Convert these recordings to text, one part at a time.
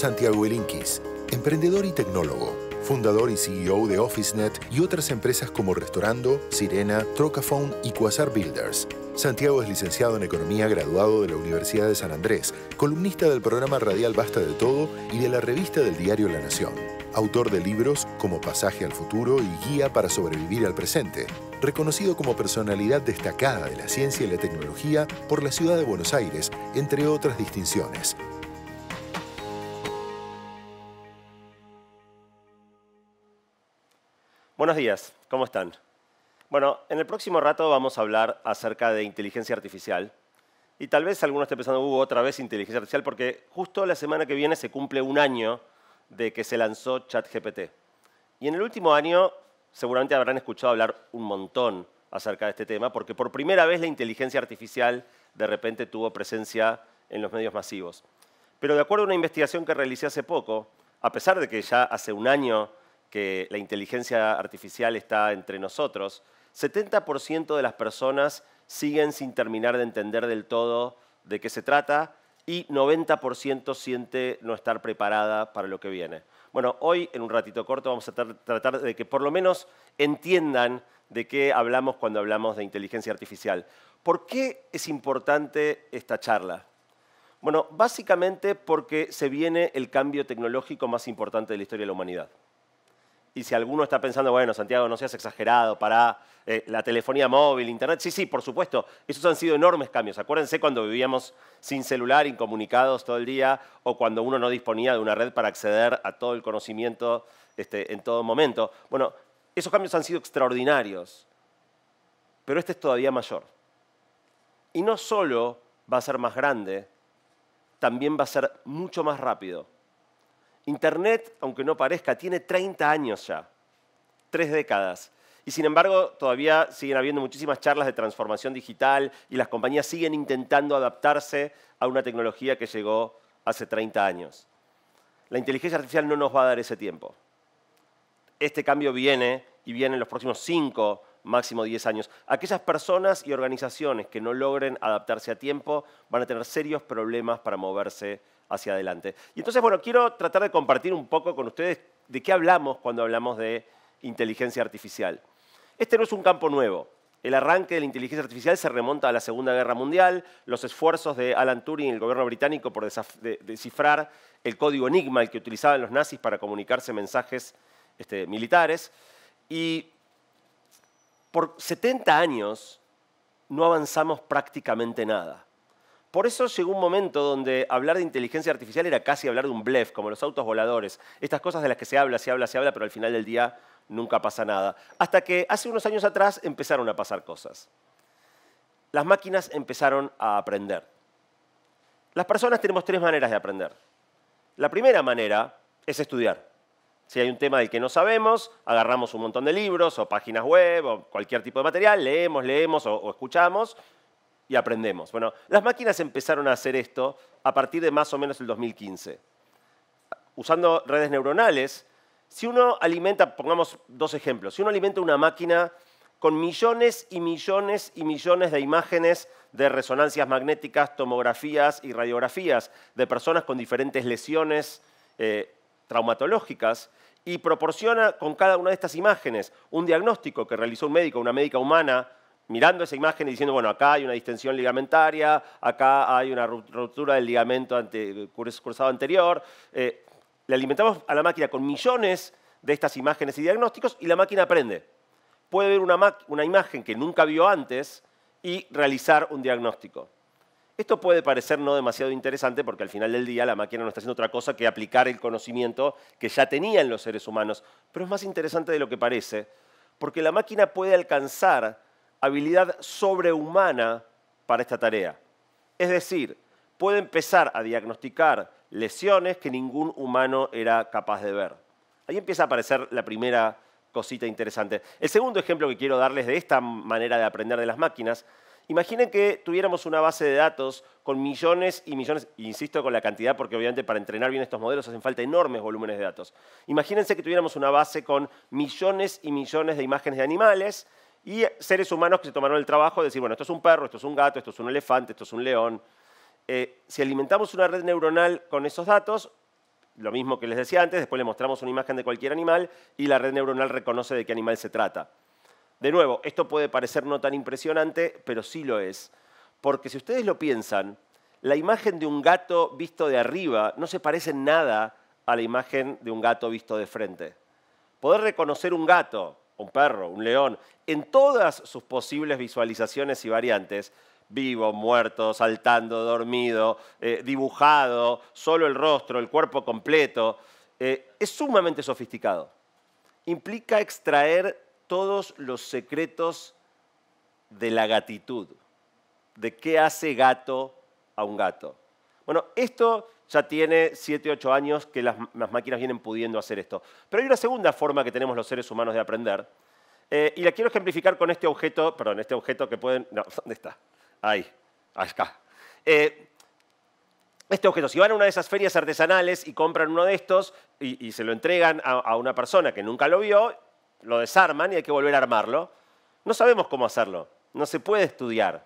Santiago Elinkis, emprendedor y tecnólogo, fundador y CEO de OfficeNet y otras empresas como Restorando, Sirena, Trocafone y Quasar Builders. Santiago es licenciado en Economía, graduado de la Universidad de San Andrés, columnista del programa radial Basta de Todo y de la revista del diario La Nación. Autor de libros como Pasaje al Futuro y Guía para sobrevivir al presente. Reconocido como personalidad destacada de la ciencia y la tecnología por la ciudad de Buenos Aires, entre otras distinciones. Buenos días, ¿cómo están? Bueno, en el próximo rato vamos a hablar acerca de inteligencia artificial. Y tal vez algunos estén pensando, otra vez inteligencia artificial, porque justo la semana que viene se cumple un año de que se lanzó ChatGPT. Y en el último año seguramente habrán escuchado hablar un montón acerca de este tema, porque por primera vez la inteligencia artificial de repente tuvo presencia en los medios masivos. Pero de acuerdo a una investigación que realicé hace poco, a pesar de que ya hace un año que la inteligencia artificial está entre nosotros, 70% de las personas siguen sin terminar de entender del todo de qué se trata y 90% siente no estar preparada para lo que viene. Bueno, hoy, en un ratito corto, vamos a tratar de que por lo menos entiendan de qué hablamos cuando hablamos de inteligencia artificial. ¿Por qué es importante esta charla? Bueno, básicamente porque se viene el cambio tecnológico más importante de la historia de la humanidad. Y si alguno está pensando, bueno, Santiago, no seas exagerado, para la telefonía móvil, internet. Sí, por supuesto, esos han sido enormes cambios. Acuérdense cuando vivíamos sin celular, incomunicados todo el día, o cuando uno no disponía de una red para acceder a todo el conocimiento en todo momento. Bueno, esos cambios han sido extraordinarios, pero este es todavía mayor. Y no solo va a ser más grande, también va a ser mucho más rápido. Internet, aunque no parezca, tiene 30 años ya, 3 décadas. Y sin embargo, todavía siguen habiendo muchísimas charlas de transformación digital y las compañías siguen intentando adaptarse a una tecnología que llegó hace 30 años. La inteligencia artificial no nos va a dar ese tiempo. Este cambio viene y viene en los próximos 5, máximo 10 años. Aquellas personas y organizaciones que no logren adaptarse a tiempo van a tener serios problemas para moverse hacia adelante. Y entonces, bueno, quiero tratar de compartir un poco con ustedes de qué hablamos cuando hablamos de inteligencia artificial. Este no es un campo nuevo. El arranque de la inteligencia artificial se remonta a la Segunda Guerra Mundial, los esfuerzos de Alan Turing y el gobierno británico por descifrar el código Enigma, el que utilizaban los nazis para comunicarse mensajes militares. Y por 70 años no avanzamos prácticamente nada. Por eso llegó un momento donde hablar de inteligencia artificial era casi hablar de un blef, como los autos voladores. Estas cosas de las que se habla, pero al final del día nunca pasa nada. Hasta que hace unos años atrás empezaron a pasar cosas. Las máquinas empezaron a aprender. Las personas tenemos 3 maneras de aprender. La primera manera es estudiar. Si hay un tema del que no sabemos, agarramos un montón de libros o páginas web o cualquier tipo de material, leemos o escuchamos y aprendemos. Bueno, las máquinas empezaron a hacer esto a partir de más o menos el 2015. Usando redes neuronales, si uno alimenta, pongamos 2 ejemplos, si uno alimenta una máquina con millones y millones y millones de imágenes de resonancias magnéticas, tomografías y radiografías de personas con diferentes lesiones traumatológicas y proporciona con cada una de estas imágenes un diagnóstico que realizó un médico, una médica humana, mirando esa imagen y diciendo, bueno, acá hay una distensión ligamentaria, acá hay una ruptura del ligamento cruzado anterior. Le alimentamos a la máquina con millones de estas imágenes y diagnósticos y la máquina aprende. Puede ver una imagen que nunca vio antes y realizar un diagnóstico. Esto puede parecer no demasiado interesante porque al final del día la máquina no está haciendo otra cosa que aplicar el conocimiento que ya tenían los seres humanos. Pero es más interesante de lo que parece porque la máquina puede alcanzar habilidad sobrehumana para esta tarea. Es decir, puede empezar a diagnosticar lesiones que ningún humano era capaz de ver. Ahí empieza a aparecer la primera cosita interesante. El segundo ejemplo que quiero darles de esta manera de aprender de las máquinas, imaginen que tuviéramos una base de datos con millones y millones, insisto con la cantidad porque obviamente para entrenar bien estos modelos hacen falta enormes volúmenes de datos. Imagínense que tuviéramos una base con millones y millones de imágenes de animales y seres humanos que se tomaron el trabajo de decir, bueno, esto es un perro, esto es un gato, esto es un elefante, esto es un león. Si alimentamos una red neuronal con esos datos, lo mismo que les decía antes, después le mostramos una imagen de cualquier animal y la red neuronal reconoce de qué animal se trata. De nuevo, esto puede parecer no tan impresionante, pero sí lo es. Porque si ustedes lo piensan, la imagen de un gato visto de arriba no se parece en nada a la imagen de un gato visto de frente. Poder reconocer un gato, un perro, un león, en todas sus posibles visualizaciones y variantes, vivo, muerto, saltando, dormido, dibujado, solo el rostro, el cuerpo completo, es sumamente sofisticado. Implica extraer todos los secretos de la gatitud, de qué hace gato a un gato. Bueno, esto ya tiene 7, 8 años que las máquinas vienen pudiendo hacer esto. Pero hay una segunda forma que tenemos los seres humanos de aprender, y la quiero ejemplificar con este objeto, perdón, este objeto que pueden... No, ¿dónde está? Ahí, acá. Este objeto, si van a una de esas ferias artesanales y compran uno de estos y se lo entregan a una persona que nunca lo vio, lo desarman y hay que volver a armarlo. No sabemos cómo hacerlo, no se puede estudiar.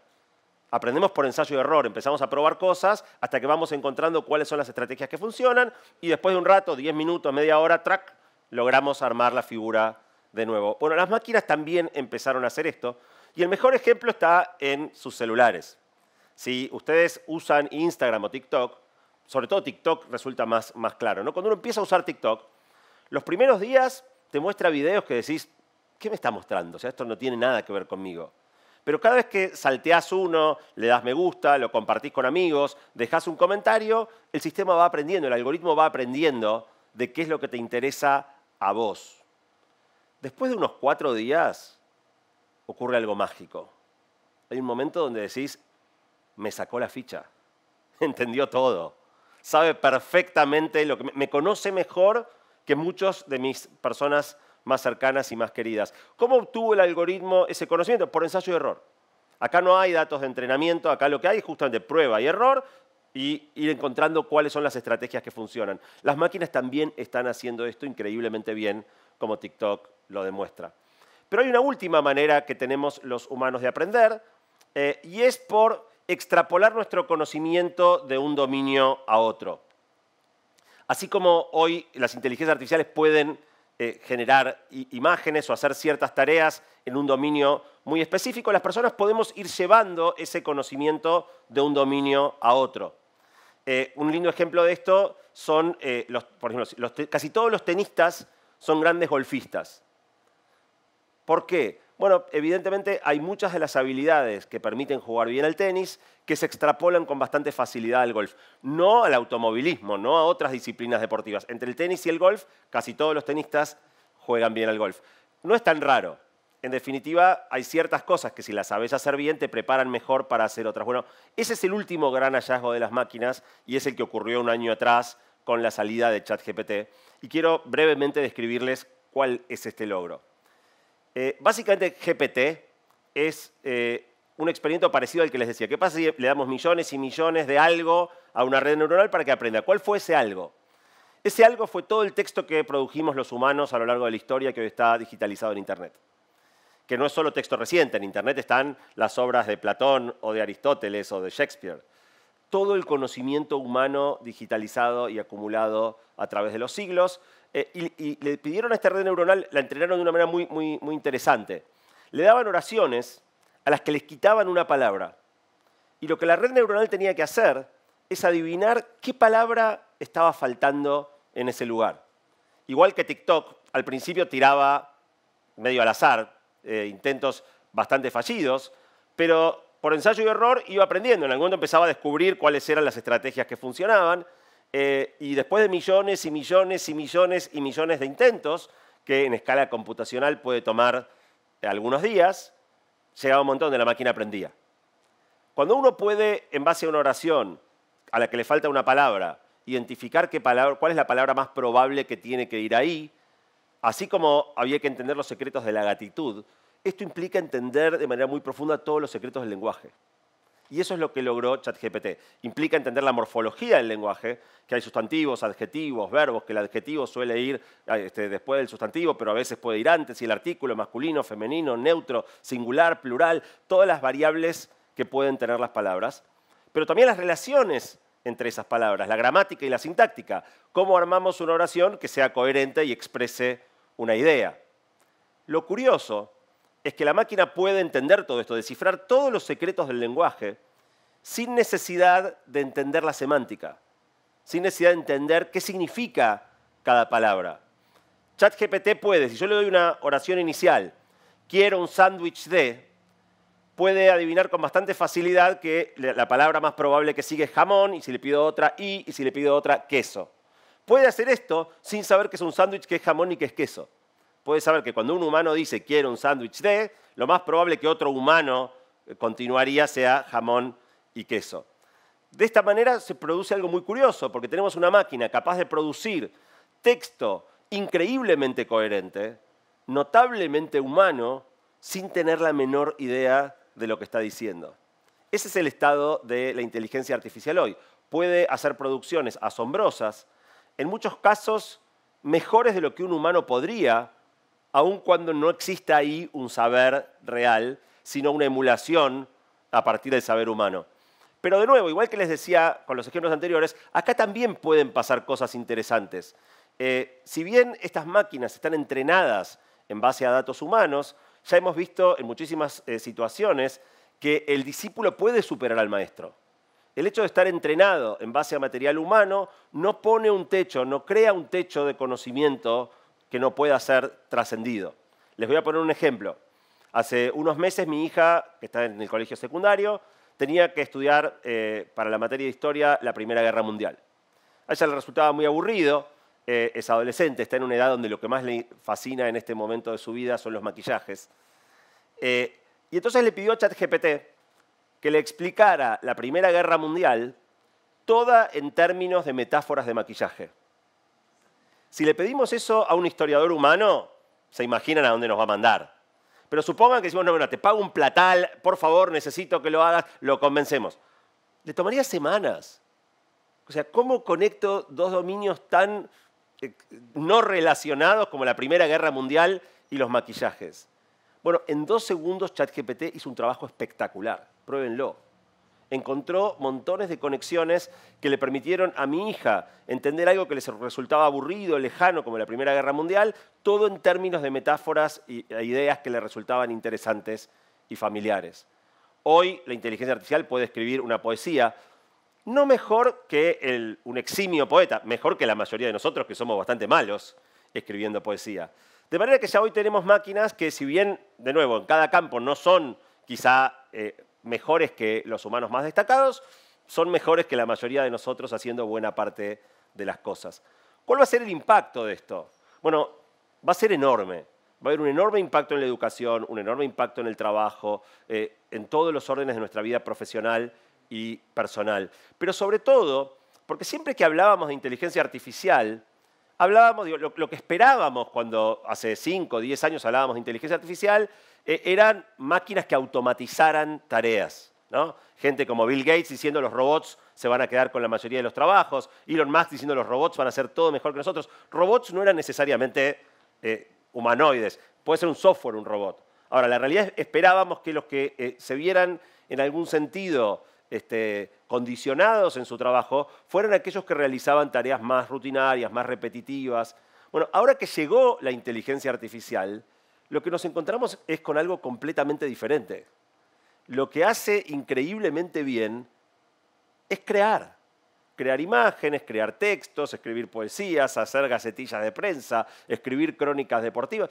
Aprendemos por ensayo y error, empezamos a probar cosas hasta que vamos encontrando cuáles son las estrategias que funcionan y después de un rato, 10 minutos, media hora, ¡trac!, logramos armar la figura de nuevo. Bueno, las máquinas también empezaron a hacer esto y el mejor ejemplo está en sus celulares. Si ustedes usan Instagram o TikTok, sobre todo TikTok resulta más claro, ¿no? Cuando uno empieza a usar TikTok, los primeros días te muestra videos que decís, ¿qué me está mostrando? O sea, esto no tiene nada que ver conmigo. Pero cada vez que salteás uno, le das me gusta, lo compartís con amigos, dejás un comentario, el sistema va aprendiendo, el algoritmo va aprendiendo de qué es lo que te interesa a vos. Después de unos 4 días, ocurre algo mágico. Hay un momento donde decís, me sacó la ficha, entendió todo, sabe perfectamente lo que me conoce mejor que muchos de mis personas más cercanas y más queridas. ¿Cómo obtuvo el algoritmo ese conocimiento? Por ensayo y error. Acá no hay datos de entrenamiento, acá lo que hay es justamente prueba y error y ir encontrando cuáles son las estrategias que funcionan. Las máquinas también están haciendo esto increíblemente bien, como TikTok lo demuestra. Pero hay una última manera que tenemos los humanos de aprender y es por extrapolar nuestro conocimiento de un dominio a otro. Así como hoy las inteligencias artificiales pueden generar imágenes o hacer ciertas tareas en un dominio muy específico, las personas podemos ir llevando ese conocimiento de un dominio a otro. Un lindo ejemplo de esto son, por ejemplo, casi todos los tenistas son grandes golfistas. ¿Por qué? Bueno, evidentemente hay muchas de las habilidades que permiten jugar bien al tenis que se extrapolan con bastante facilidad al golf. No al automovilismo, no a otras disciplinas deportivas. Entre el tenis y el golf, casi todos los tenistas juegan bien al golf. No es tan raro. En definitiva, hay ciertas cosas que si las sabes hacer bien te preparan mejor para hacer otras. Bueno, ese es el último gran hallazgo de las máquinas y es el que ocurrió un año atrás con la salida de ChatGPT. Y quiero brevemente describirles cuál es este logro. Básicamente, GPT es un experimento parecido al que les decía. ¿Qué pasa si le damos millones y millones de algo a una red neuronal para que aprenda? ¿Cuál fue ese algo? Ese algo fue todo el texto que produjimos los humanos a lo largo de la historia que hoy está digitalizado en Internet. Que no es solo texto reciente, en Internet están las obras de Platón o de Aristóteles o de Shakespeare. Todo el conocimiento humano digitalizado y acumulado a través de los siglos. Y le pidieron a esta red neuronal, la entrenaron de una manera muy interesante. Le daban oraciones a las que les quitaban una palabra. Y lo que la red neuronal tenía que hacer es adivinar qué palabra estaba faltando en ese lugar. Igual que TikTok, al principio tiraba medio al azar, intentos bastante fallidos, pero por ensayo y error iba aprendiendo. En algún momento empezaba a descubrir cuáles eran las estrategias que funcionaban. Y después de millones y millones y millones y millones de intentos, que en escala computacional puede tomar algunos días, llegaba un momento donde la máquina aprendía. Cuando uno puede, en base a una oración a la que le falta una palabra, identificar cuál es la palabra más probable que tiene que ir ahí, así como había que entender los secretos de la gatitud, esto implica entender de manera muy profunda todos los secretos del lenguaje. Y eso es lo que logró ChatGPT. Implica entender la morfología del lenguaje, que hay sustantivos, adjetivos, verbos, que el adjetivo suele ir después del sustantivo, pero a veces puede ir antes, y el artículo masculino, femenino, neutro, singular, plural, todas las variables que pueden tener las palabras. Pero también las relaciones entre esas palabras, la gramática y la sintáctica. Cómo armamos una oración que sea coherente y exprese una idea. Lo curioso es que la máquina puede entender todo esto, descifrar todos los secretos del lenguaje, sin necesidad de entender la semántica, sin necesidad de entender qué significa cada palabra. ChatGPT puede, si yo le doy una oración inicial, quiero un sándwich de, puede adivinar con bastante facilidad que la palabra más probable que sigue es jamón, y si le pido otra, y si le pido otra, queso. Puede hacer esto sin saber que es un sándwich, que es jamón y que es queso. Puede saber que cuando un humano dice quiero un sándwich de, lo más probable que otro humano continuaría sea jamón y queso. De esta manera se produce algo muy curioso, porque tenemos una máquina capaz de producir texto increíblemente coherente, notablemente humano, sin tener la menor idea de lo que está diciendo. Ese es el estado de la inteligencia artificial hoy. Puede hacer producciones asombrosas, en muchos casos mejores de lo que un humano podría, aun cuando no exista ahí un saber real, sino una emulación a partir del saber humano. Pero de nuevo, igual que les decía con los ejemplos anteriores, acá también pueden pasar cosas interesantes. Si bien estas máquinas están entrenadas en base a datos humanos, ya hemos visto en muchísimas situaciones que el discípulo puede superar al maestro. El hecho de estar entrenado en base a material humano no pone un techo, no crea un techo de conocimiento que no pueda ser trascendido. Les voy a poner un ejemplo. Hace unos meses mi hija, que está en el colegio secundario, tenía que estudiar para la materia de historia la Primera Guerra Mundial. A ella le resultaba muy aburrido, es adolescente, está en una edad donde lo que más le fascina en este momento de su vida son los maquillajes. Y entonces le pidió a ChatGPT que le explicara la Primera Guerra Mundial toda en términos de metáforas de maquillaje. Si le pedimos eso a un historiador humano, se imaginan a dónde nos va a mandar. Pero supongan que decimos, no, bueno, te pago un platal, por favor, necesito que lo hagas, lo convencemos. Le tomaría semanas. O sea, ¿cómo conecto dos dominios tan no relacionados como la Primera Guerra Mundial y los maquillajes? Bueno, en 2 segundos ChatGPT hizo un trabajo espectacular. Pruébenlo. Encontró montones de conexiones que le permitieron a mi hija entender algo que les resultaba aburrido, lejano, como la Primera Guerra Mundial, todo en términos de metáforas e ideas que le resultaban interesantes y familiares. Hoy la inteligencia artificial puede escribir una poesía, no mejor que un eximio poeta, mejor que la mayoría de nosotros, que somos bastante malos escribiendo poesía. De manera que ya hoy tenemos máquinas que, si bien, de nuevo, en cada campo no son quizá mejores que los humanos más destacados, son mejores que la mayoría de nosotros haciendo buena parte de las cosas. ¿Cuál va a ser el impacto de esto? Bueno, va a ser enorme. Va a haber un enorme impacto en la educación, un enorme impacto en el trabajo, en todos los órdenes de nuestra vida profesional y personal. Pero sobre todo, porque siempre que hablábamos de inteligencia artificial, hablábamos, digo, lo que esperábamos cuando hace 5 o 10 años hablábamos de inteligencia artificial, eran máquinas que automatizaran tareas, ¿no? Gente como Bill Gates diciendo los robots se van a quedar con la mayoría de los trabajos, Elon Musk diciendo los robots van a hacer todo mejor que nosotros. Robots no eran necesariamente humanoides, puede ser un software, un robot. Ahora, la realidad es que esperábamos que los que se vieran en algún sentido condicionados en su trabajo fueran aquellos que realizaban tareas más rutinarias, más repetitivas. Bueno, ahora que llegó la inteligencia artificial, lo que nos encontramos es con algo completamente diferente. Lo que hace increíblemente bien es crear. Crear imágenes, crear textos, escribir poesías, hacer gacetillas de prensa, escribir crónicas deportivas.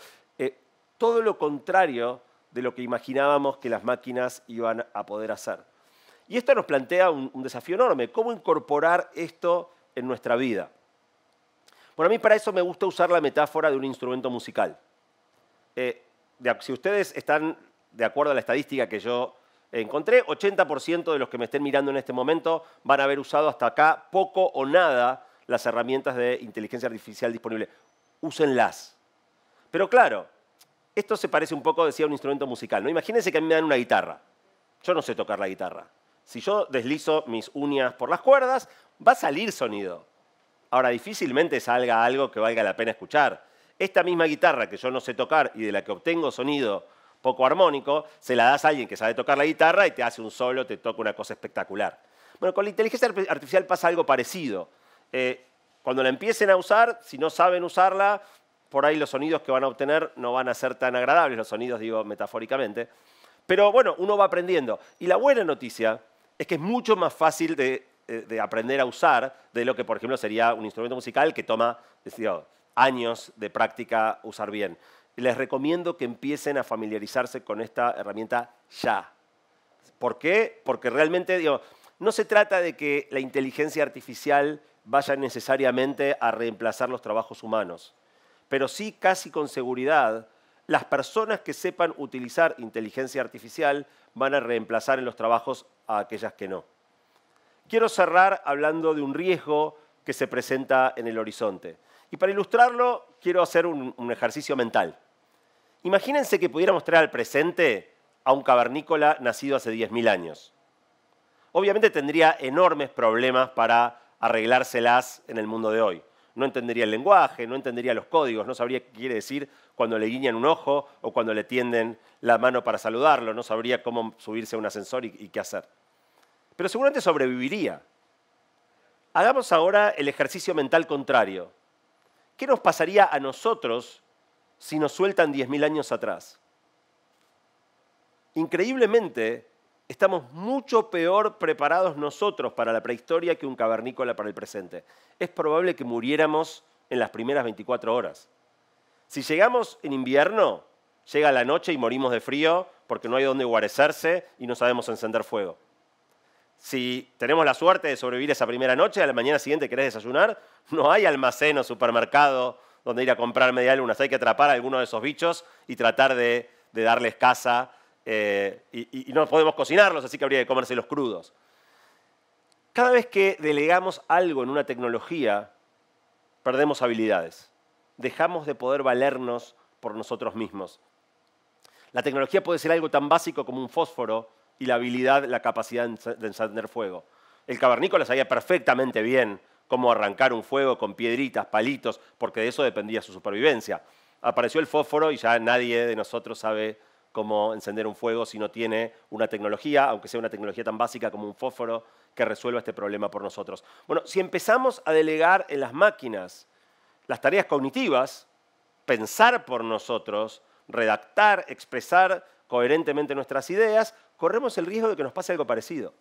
Todo lo contrario de lo que imaginábamos que las máquinas iban a poder hacer. Y esto nos plantea un desafío enorme. ¿Cómo incorporar esto en nuestra vida? Bueno, a mí para eso me gusta usar la metáfora de un instrumento musical. Si ustedes están de acuerdo a la estadística que yo encontré, 80% de los que me estén mirando en este momento van a haber usado hasta acá poco o nada las herramientas de inteligencia artificial disponibles. Úsenlas. Pero claro, esto se parece un poco, decía, a un instrumento musical, ¿no? Imagínense que a mí me dan una guitarra. Yo no sé tocar la guitarra. Si yo deslizo mis uñas por las cuerdas, va a salir sonido. Ahora, difícilmente salga algo que valga la pena escuchar. Esta misma guitarra que yo no sé tocar y de la que obtengo sonido poco armónico, se la das a alguien que sabe tocar la guitarra y te hace un solo, te toca una cosa espectacular. Bueno, con la inteligencia artificial pasa algo parecido. Cuando la empiecen a usar, si no saben usarla, por ahí los sonidos que van a obtener no van a ser tan agradables, los sonidos digo metafóricamente. Pero bueno, uno va aprendiendo. Y la buena noticia es que es mucho más fácil de aprender a usar de lo que, por ejemplo, sería un instrumento musical que toma años de práctica usar bien. Les recomiendo que empiecen a familiarizarse con esta herramienta ya. ¿Por qué? Porque realmente no se trata de que la inteligencia artificial vaya necesariamente a reemplazar los trabajos humanos, pero sí casi con seguridad las personas que sepan utilizar inteligencia artificial van a reemplazar en los trabajos a aquellas que no. Quiero cerrar hablando de un riesgo que se presenta en el horizonte. Y para ilustrarlo, quiero hacer un ejercicio mental. Imagínense que pudiéramos traer al presente a un cavernícola nacido hace 10.000 años. Obviamente tendría enormes problemas para arreglárselas en el mundo de hoy. No entendería el lenguaje, no entendería los códigos, no sabría qué quiere decir cuando le guiñan un ojo o cuando le tienden la mano para saludarlo, no sabría cómo subirse a un ascensor y qué hacer. Pero seguramente sobreviviría. Hagamos ahora el ejercicio mental contrario. ¿Qué nos pasaría a nosotros si nos sueltan 10.000 años atrás? Increíblemente, estamos mucho peor preparados nosotros para la prehistoria que un cavernícola para el presente. Es probable que muriéramos en las primeras 24 horas. Si llegamos en invierno, llega la noche y morimos de frío porque no hay dónde guarecerse y no sabemos encender fuego. Si tenemos la suerte de sobrevivir esa primera noche, a la mañana siguiente querés desayunar, no hay almacén o supermercado donde ir a comprar media luna. Hay que atrapar a alguno de esos bichos y tratar de darles caza. Y no podemos cocinarlos, así que habría que comérselos crudos. Cada vez que delegamos algo en una tecnología, perdemos habilidades. Dejamos de poder valernos por nosotros mismos. La tecnología puede ser algo tan básico como un fósforo y la habilidad, la capacidad de encender fuego. El cavernícola sabía perfectamente bien cómo arrancar un fuego con piedritas, palitos, porque de eso dependía su supervivencia. Apareció el fósforo y ya nadie de nosotros sabe cómo encender un fuego si no tiene una tecnología, aunque sea una tecnología tan básica como un fósforo, que resuelva este problema por nosotros. Bueno, si empezamos a delegar en las máquinas las tareas cognitivas, pensar por nosotros, redactar, expresar coherentemente nuestras ideas, corremos el riesgo de que nos pase algo parecido.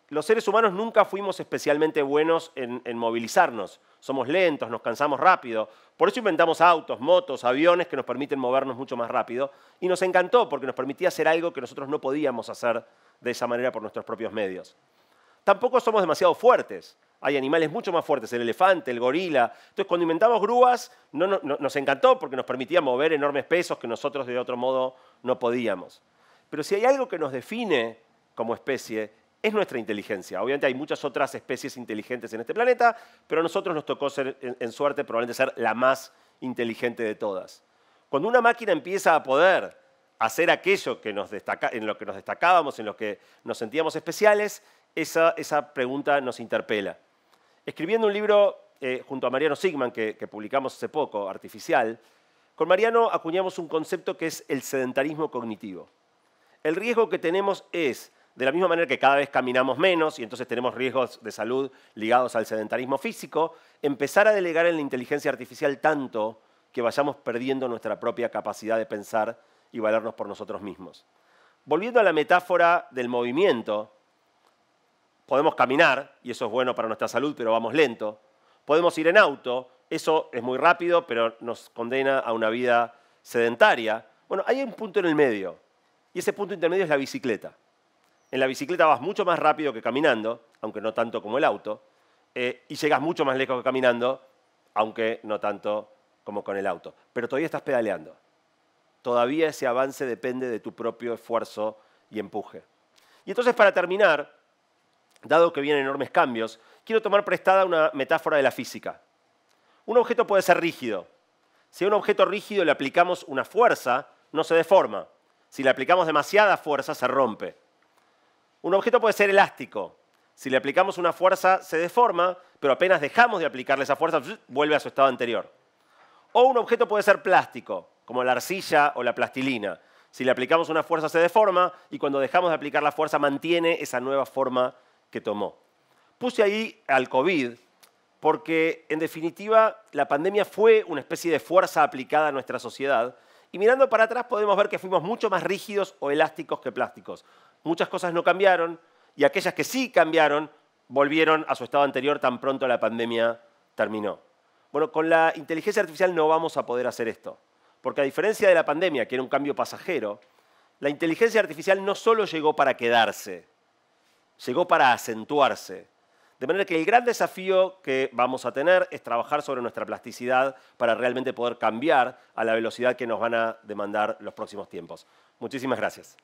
Los seres humanos nunca fuimos especialmente buenos en movilizarnos. Somos lentos, nos cansamos rápido. Por eso inventamos autos, motos, aviones que nos permiten movernos mucho más rápido. Y nos encantó porque nos permitía hacer algo que nosotros no podíamos hacer de esa manera por nuestros propios medios. Tampoco somos demasiado fuertes. Hay animales mucho más fuertes, el elefante, el gorila. Entonces, cuando inventamos grúas, nos encantó porque nos permitía mover enormes pesos que nosotros de otro modo no podíamos. Pero si hay algo que nos define como especie, es nuestra inteligencia. Obviamente hay muchas otras especies inteligentes en este planeta, pero a nosotros nos tocó ser, en suerte, probablemente ser la más inteligente de todas. Cuando una máquina empieza a poder hacer aquello que en lo que nos destacábamos, en lo que nos sentíamos especiales, esa pregunta nos interpela. Escribiendo un libro junto a Mariano Sigman, que publicamos hace poco, Artificial, con Mariano acuñamos un concepto que es el sedentarismo cognitivo. El riesgo que tenemos es, de la misma manera que cada vez caminamos menos y entonces tenemos riesgos de salud ligados al sedentarismo físico, empezar a delegar en la inteligencia artificial tanto que vayamos perdiendo nuestra propia capacidad de pensar y valernos por nosotros mismos. Volviendo a la metáfora del movimiento, podemos caminar, y eso es bueno para nuestra salud, pero vamos lento. Podemos ir en auto, eso es muy rápido, pero nos condena a una vida sedentaria. Bueno, hay un punto en el medio, y ese punto intermedio es la bicicleta. En la bicicleta vas mucho más rápido que caminando, aunque no tanto como el auto, y llegas mucho más lejos que caminando, aunque no tanto como con el auto. Pero todavía estás pedaleando. Todavía ese avance depende de tu propio esfuerzo y empuje. Y entonces, para terminar, dado que vienen enormes cambios, quiero tomar prestada una metáfora de la física. Un objeto puede ser rígido. Si a un objeto rígido le aplicamos una fuerza, no se deforma. Si le aplicamos demasiada fuerza, se rompe. Un objeto puede ser elástico. Si le aplicamos una fuerza, se deforma, pero apenas dejamos de aplicarle esa fuerza, vuelve a su estado anterior. O un objeto puede ser plástico, como la arcilla o la plastilina. Si le aplicamos una fuerza, se deforma, y cuando dejamos de aplicar la fuerza, mantiene esa nueva forma que tomó. Puse ahí al COVID porque, en definitiva, la pandemia fue una especie de fuerza aplicada a nuestra sociedad y mirando para atrás podemos ver que fuimos mucho más rígidos o elásticos que plásticos. Muchas cosas no cambiaron y aquellas que sí cambiaron volvieron a su estado anterior tan pronto la pandemia terminó. Bueno, con la inteligencia artificial no vamos a poder hacer esto, porque a diferencia de la pandemia, que era un cambio pasajero, la inteligencia artificial no solo llegó para quedarse, llegó para acentuarse. De manera que el gran desafío que vamos a tener es trabajar sobre nuestra plasticidad para realmente poder cambiar a la velocidad que nos van a demandar los próximos tiempos. Muchísimas gracias.